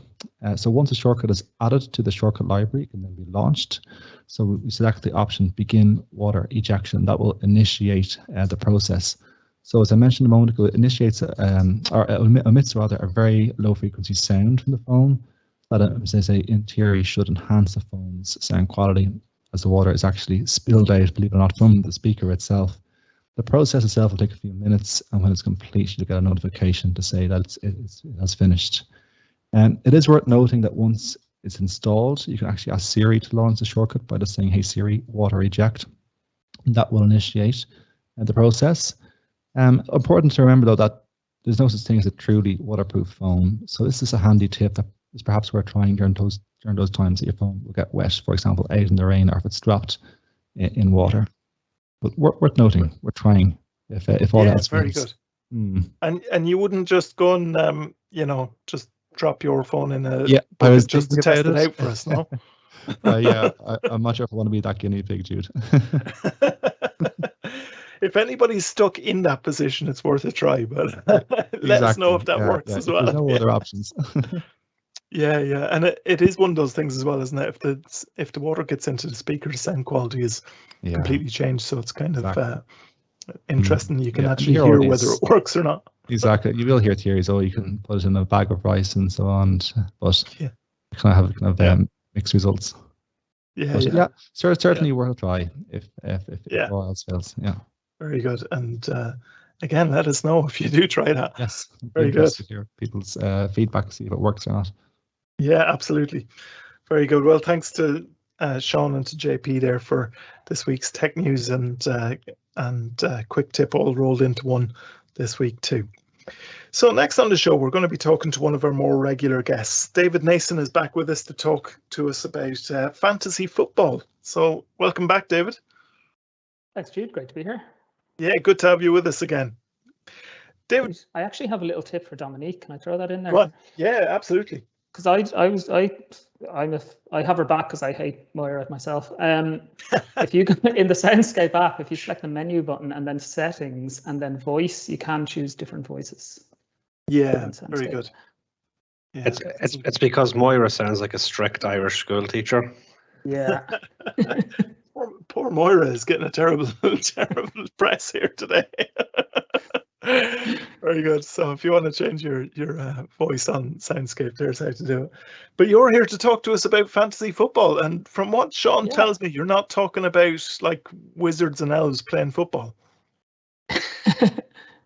So once a shortcut is added to the shortcut library, it can then be launched. So we select the option Begin Water Ejection. That will initiate the process. So as I mentioned a moment ago, it initiates or emits rather a very low frequency sound from the phone that, as I say, in theory should enhance the phone's sound quality as the water is actually spilled out, believe it or not, from the speaker itself. The process itself will take a few minutes, and when it's complete, you'll get a notification to say that it has finished. And it is worth noting that once it's installed, you can actually ask Siri to launch the shortcut by just saying, "Hey Siri, water eject." And that will initiate the process. Important to remember though that there's no such thing as a truly waterproof phone. So this is a handy tip that is perhaps worth trying during those times that your phone will get wet, for example, out in the rain, or if it's dropped in water. But worth noting, we're trying. If all that's very good. And you wouldn't just go and just drop your phone in a I was just to test it out for us, no? I'm not sure if I want to be that guinea pig, Jude. If anybody's stuck in that position, it's worth a try, but let us know if that works as well. There's no other options. Yeah, and it is one of those things as well, isn't it? If the water gets into the speaker, the sound quality is completely changed. So it's kind of interesting. You can actually hear whether it works or not. Exactly. You will hear theories. Oh, you can put it in a bag of rice and so on, but kind of have mixed results. Certainly worth a try if all else fails. Yeah. Very good. And again, let us know if you do try that. Yes. Very good. To hear people's feedback, see if it works or not. Yeah, absolutely. Very good. Well, thanks to Sean and to JP there for this week's tech news and quick tip all rolled into one this week too. So next on the show, we're going to be talking to one of our more regular guests. David Nason is back with us to talk to us about fantasy football. So welcome back, David. Thanks, Jude. Great to be here. Yeah, good to have you with us again. David, I actually have a little tip for Dominique. Can I throw that in there? What? Yeah, absolutely. Because I have her back because I hate Moira myself. If you go in the Soundscape app, if you select the menu button and then settings and then voice, you can choose different voices. Yeah, very good. Yeah. It's because Moira sounds like a strict Irish school teacher. Yeah. Poor Moira is getting a terrible press here today. Very good. So if you want to change your voice on Soundscape, there's how to do it. But you're here to talk to us about fantasy football, and from what Sean tells me, you're not talking about like wizards and elves playing football.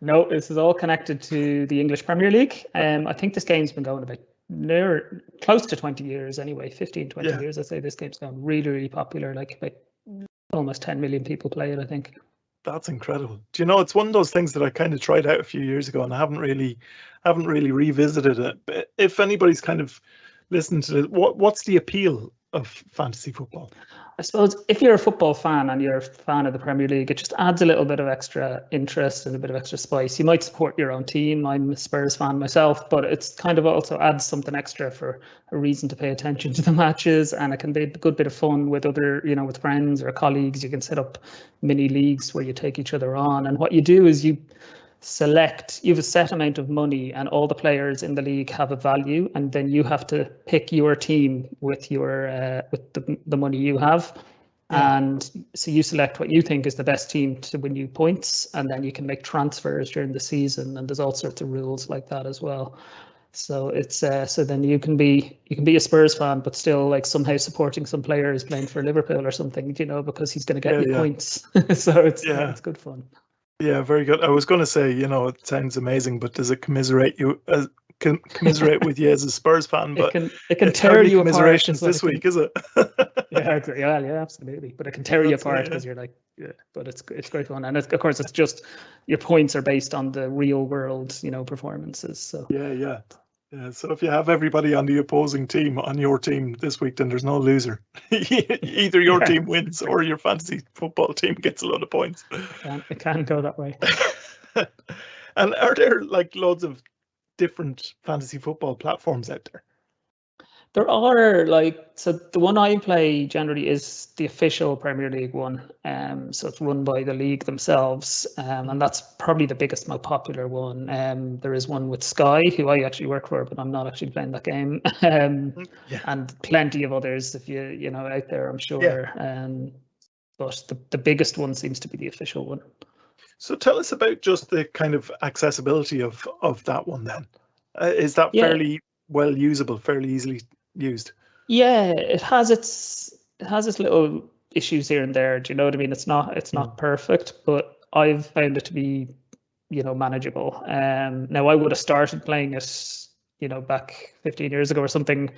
No, this is all connected to the English Premier League. I think this game's been going about close to 20 years anyway, 15, 20 years. I'd say this game's gone really, really popular. Like about almost 10 million people play it, I think. That's incredible. Do you know, it's one of those things that I kind of tried out a few years ago and I haven't really revisited it. But if anybody's kind of listened to it, what's the appeal of fantasy football? I suppose if you're a football fan and you're a fan of the Premier League, it just adds a little bit of extra interest and a bit of extra spice. You might support your own team. I'm a Spurs fan myself, but it's kind of also adds something extra for a reason to pay attention to the matches, and it can be a good bit of fun with other, with friends or colleagues. You can set up mini leagues where you take each other on, and what you do is you have a set amount of money and all the players in the league have a value, and then you have to pick your team with your with the money you have. And so you select what you think is the best team to win you points, and then you can make transfers during the season, and there's all sorts of rules like that as well. So it's so then you can be a Spurs fan, but still like somehow supporting some player who's playing for Liverpool or something, because he's going to get you points. So it's good fun. Yeah, very good. I was going to say, it sounds amazing, but does it commiserate with you as a Spurs fan? But it can tear you apart. Commiserations this week, is it? Yeah, absolutely. But it can tear you apart because you're like, but it's great fun, and of course it's just your points are based on the real world, performances. So yeah. So if you have everybody on the opposing team on your team this week, then there's no loser. Either your team wins or your fantasy football team gets a lot of points. It can go that way. And are there like loads of different fantasy football platforms out there? There are, so the one I play generally is the official Premier League one. So it's run by the league themselves, and that's probably the biggest, most popular one. There is one with Sky, who I actually work for, but I'm not actually playing that game. And plenty of others, if you out there, I'm sure. But the biggest one seems to be the official one. So tell us about just the kind of accessibility of that one then. Is that fairly well usable, fairly easily used? Yeah, it has its little issues here and there. Do you know what I mean? It's not perfect, but I've found it to be, manageable. Now I would have started playing it, back 15 years ago or something,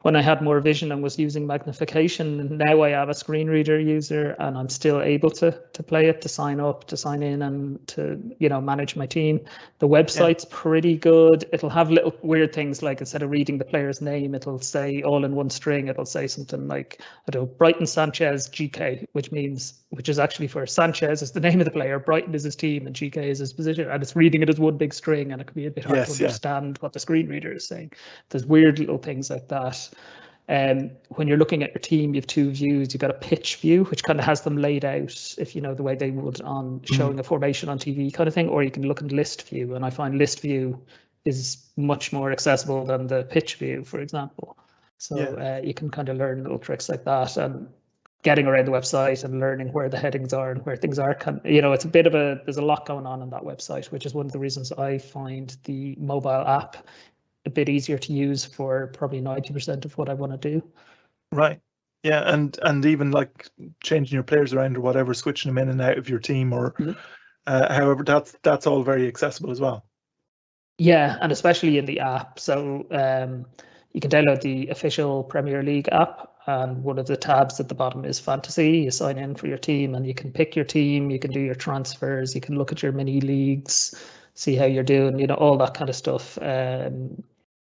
when I had more vision and was using magnification. And now I have a screen reader user, and I'm still able to play it, to sign up, to sign in, and to manage my team. The website's pretty good. It'll have little weird things, like instead of reading the player's name, it'll say all in one string. It'll say something like, I don't know, Brighton Sanchez GK, which is actually for Sanchez is the name of the player, Brighton is his team, and GK is his position, and it's reading it as one big string, and it can be a bit hard to understand what the screen reader is saying. There's weird little things like that. When you're looking at your team, you have two views. You've got a pitch view, which kind of has them laid out, if you know, the way they would on showing a formation on TV kind of thing, or you can look at list view, and I find list view is much more accessible than the pitch view, for example. So you can kind of learn little tricks like that, and getting around the website and learning where the headings are and where things are. It's a bit of there's a lot going on that website, which is one of the reasons I find the mobile app a bit easier to use for probably 90% of what I want to do. Right. Yeah, and even like changing your players around or whatever, switching them in and out of your team, or however, that's all very accessible as well. Yeah, and especially in the app. So you can download the official Premier League app, and one of the tabs at the bottom is fantasy. You sign in for your team, and you can pick your team. You can do your transfers. You can look at your mini leagues, see how you're doing. All that kind of stuff.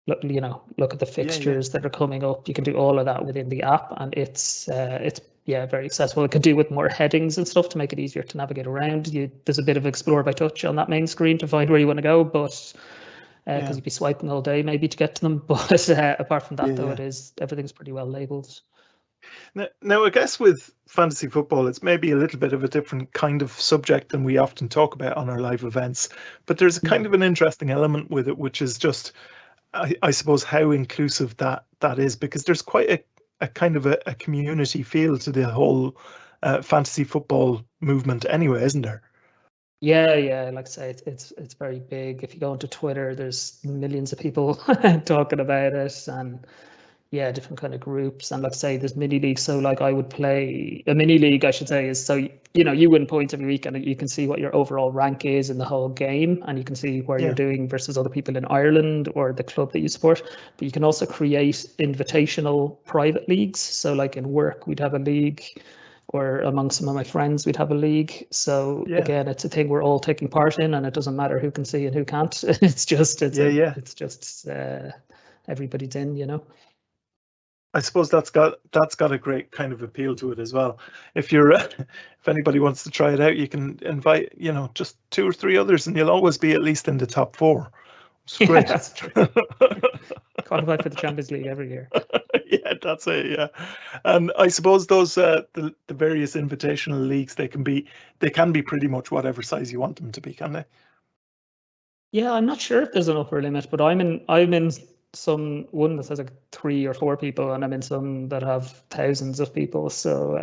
Look at the fixtures that are coming up. You can do all of that within the app, and it's very accessible. It could do with more headings and stuff to make it easier to navigate around. There's a bit of explore by touch on that main screen to find where you want to go, but because you'd be swiping all day maybe to get to them. But apart from that, everything's pretty well labeled. Now, I guess with fantasy football, it's maybe a little bit of a different kind of subject than we often talk about on our live events, but there's a kind of an interesting element with it, which is just, I suppose, how inclusive that is, because there's quite a kind of a community feel to the whole fantasy football movement anyway, isn't there? Yeah, like I say, it's very big. If you go onto Twitter, there's millions of people talking about it, and different kind of groups. And like I say, there's mini leagues. So like I would play a mini league, I should say, is so you win points every week, and you can see what your overall rank is in the whole game, and you can see where you're doing versus other people in Ireland or the club that you support. But you can also create invitational private leagues. So like in work, we'd have a league, or among some of my friends, we'd have a league. So again, it's a thing we're all taking part in, and it doesn't matter who can see and who can't. It's just everybody's in. I suppose that's got a great kind of appeal to it as well. If anybody wants to try it out, you can invite just 2 or 3 others, and you'll always be at least in the top 4. It's great. That's true. Qualify for the Champions League every year. Yeah, that's it. Yeah, and I suppose those the various invitational leagues, they can be pretty much whatever size you want them to be, can they? Yeah, I'm not sure if there's an upper limit, but I'm in one that has like 3 or 4 people, and I'm in some that have thousands of people. So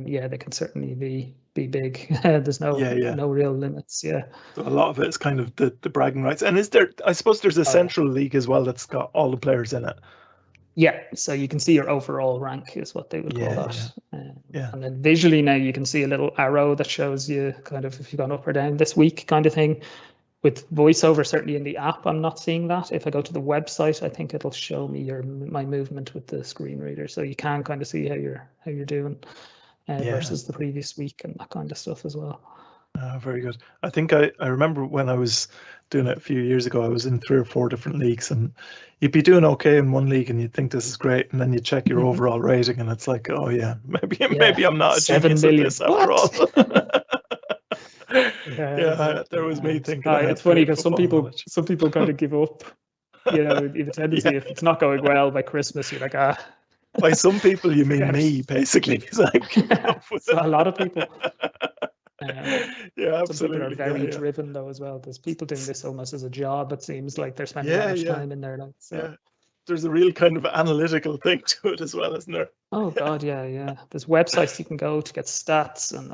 yeah, they can certainly be big. There's no real limits. Yeah. So a lot of it is kind of the bragging rights. And is there? I suppose there's a central league as well that's got all the players in it. Yeah, so you can see your overall rank is what they would call that. And then visually now you can see a little arrow that shows you kind of if you've gone up or down this week kind of thing. With VoiceOver, certainly in the app, I'm not seeing that. If I go to the website, I think it'll show me my movement with the screen reader, so you can kind of see how you're doing versus the previous week and that kind of stuff as well. Very good. I think I remember when I was doing it a few years ago, I was in 3 or 4 different leagues, and you'd be doing okay in one league and you'd think this is great, and then you check your overall rating and it's like, oh yeah, maybe I'm not a genius at this after all. There was me thinking. It's funny because some people kind of give up. You know, you have a tendency if it's not going well by Christmas, you're like, By some people, you mean me, basically. It's like, a lot of people. Yeah, absolutely. Some people are very driven though as well. There's people doing this almost as a job. It seems like they're spending a lot of time in there. Like, so. Yeah, there's a real kind of analytical thing to it as well, isn't there? Oh God, yeah. There's websites you can go to get stats, and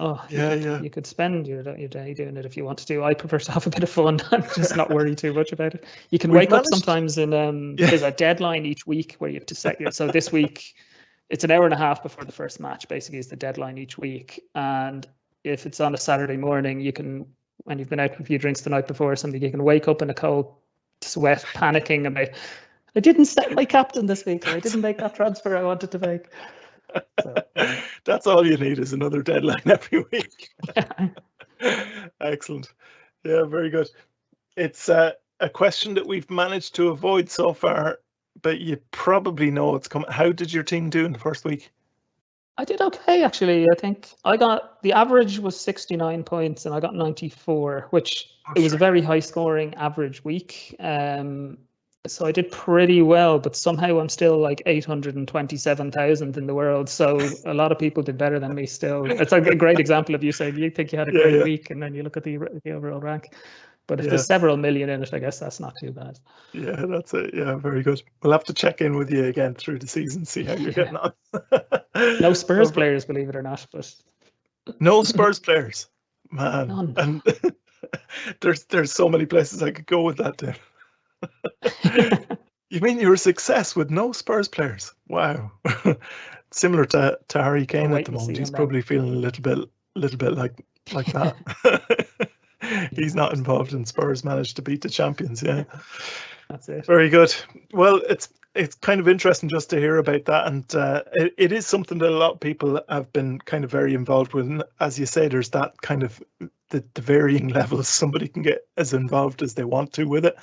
you could spend your day doing it if you want to. I prefer to have a bit of fun and just not worry too much about it. You can wake up sometimes and there's a deadline each week where you have to set your. So this week, it's an hour and a half before the first match. Basically, is the deadline each week, and if it's on a Saturday morning, you can, when you've been out for a few drinks the night before or something, you can wake up in a cold sweat, panicking about, I didn't set my captain this week, or I didn't make that transfer I wanted to make. So, that's all you need is another deadline every week. Excellent. Yeah, very good. It's a question that we've managed to avoid so far, but you probably know it's coming. How did your team do in the first week? I did okay, actually. I think the average was 69 points and I got 94, which it was a very high scoring average week. So I did pretty well, but somehow I'm still like 827,000 in the world. So a lot of people did better than me still. It's like a great example of you saying you think you had a great week and then you look at the overall rank. But if there's several million in it, I guess that's not too bad. Yeah, that's it. Yeah, very good. We'll have to check in with you again through the season, see how you're getting on. No Spurs players, believe it or not, but no Spurs players, man. None. And there's so many places I could go with that, Dave. You mean you're a success with no Spurs players? Wow. Similar to Harry Kane at the moment. He's probably feeling a little bit like that. He's not involved in Spurs managed to beat the champions. Yeah, that's it. Very good. Well, it's kind of interesting just to hear about that, and it is something that a lot of people have been kind of very involved with. And as you say, there's that kind of the varying levels. Somebody can get as involved as they want to with it.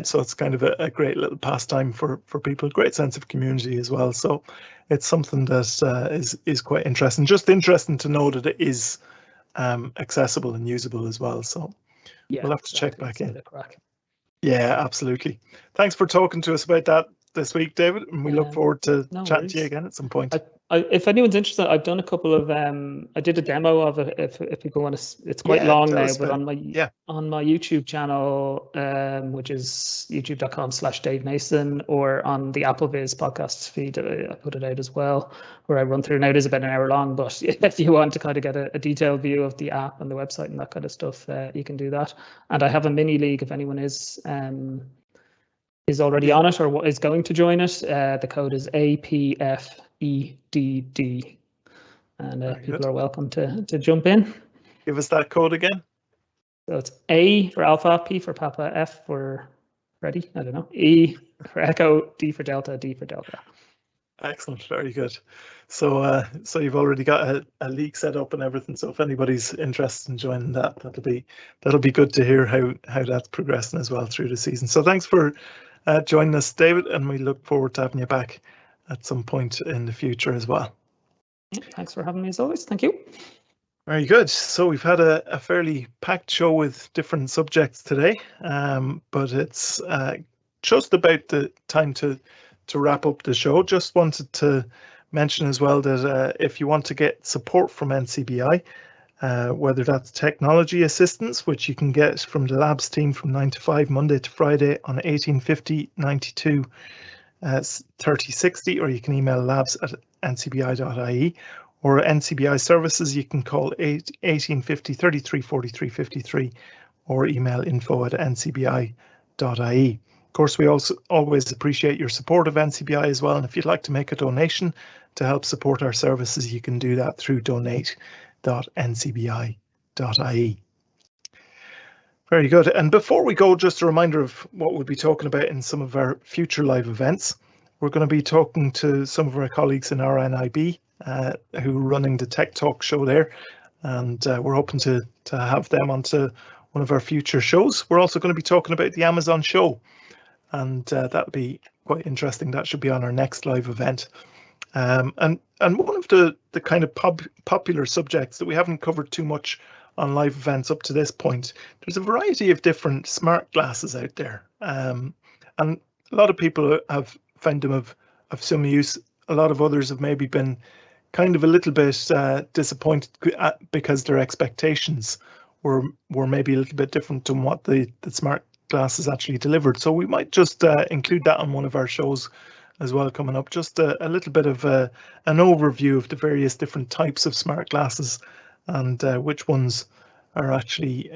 So it's kind of a great little pastime for people. Great sense of community as well. So it's something that is quite interesting. Just interesting to know that it is accessible and usable as well. So we'll have to check back in. Yeah, absolutely. Thanks for talking to us about that this week, David, and we look forward to chatting to you again at some point. If anyone's interested, I've done a couple of I did a demo of it if people want to. It's quite long now, but on my YouTube channel, which is youtube.com/Dave Nason, or on the AppleViz podcast feed, I put it out as well, where I run through. Now it is about an hour long, but if you want to kind of get a detailed view of the app and the website and that kind of stuff, you can do that. And I have a mini league if anyone is already on it or is going to join it. The code is APFEDD, and people are welcome to jump in. Give us that code again. So it's A for Alpha, P for Papa, F for Freddy, I don't know, E for Echo, D for Delta, D for Delta. Excellent, very good. So you've already got a league set up and everything. So if anybody's interested in joining that, that'll be good to hear how that's progressing as well through the season. So thanks for joining us, David, and we look forward to having you back at some point in the future as well. Yeah, thanks for having me as always. Thank you. Very good. So we've had a fairly packed show with different subjects today, but it's just about the time to wrap up the show. Just wanted to mention as well that if you want to get support from NCBI, whether that's technology assistance, which you can get from the labs team from 9 to 5, Monday to Friday on 1850 92 3060, or you can email labs@ncbi.ie, or NCBI services, you can call 1850 33 43 53 or email info@ncbi.ie. Of course, we also always appreciate your support of NCBI as well, and if you'd like to make a donation to help support our services, you can do that through donate.ncbi.ie. Very good. And before we go, just a reminder of what we'll be talking about in some of our future live events. We're going to be talking to some of our colleagues in our Ncbi who are running the Tech Talk show there, and we're hoping to have them onto one of our future shows. We're also going to be talking about the Amazon show, and that'll be quite interesting. That should be on our next live event. And one of the kind of popular subjects that we haven't covered too much on live events up to this point, there's a variety of different smart glasses out there, and a lot of people have found them of some use. A lot of others have maybe been kind of a little bit disappointed because their expectations were maybe a little bit different than what the smart glasses actually delivered. So we might just include that on one of our shows as well coming up, just a little bit of an overview of the various different types of smart glasses and which ones are actually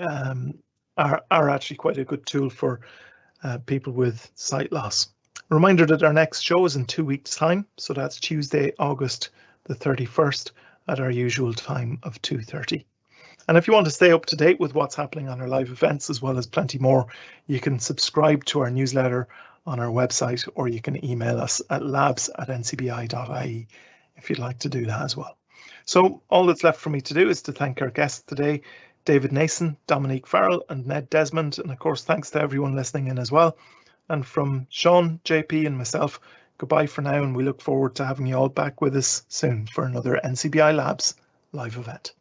quite a good tool for people with sight loss. Reminder that our next show is in 2 weeks' time, so that's Tuesday, August the 31st at our usual time of 2:30. And if you want to stay up to date with what's happening on our live events as well as plenty more, you can subscribe to our newsletter on our website, or you can email us at labs@ncbi.ie if you'd like to do that as well. So all that's left for me to do is to thank our guests today, David Nason, Dominique Farrell and Ned Desmond, and of course thanks to everyone listening in as well. And from Sean, JP and myself, goodbye for now, and we look forward to having you all back with us soon for another NCBI Labs live event.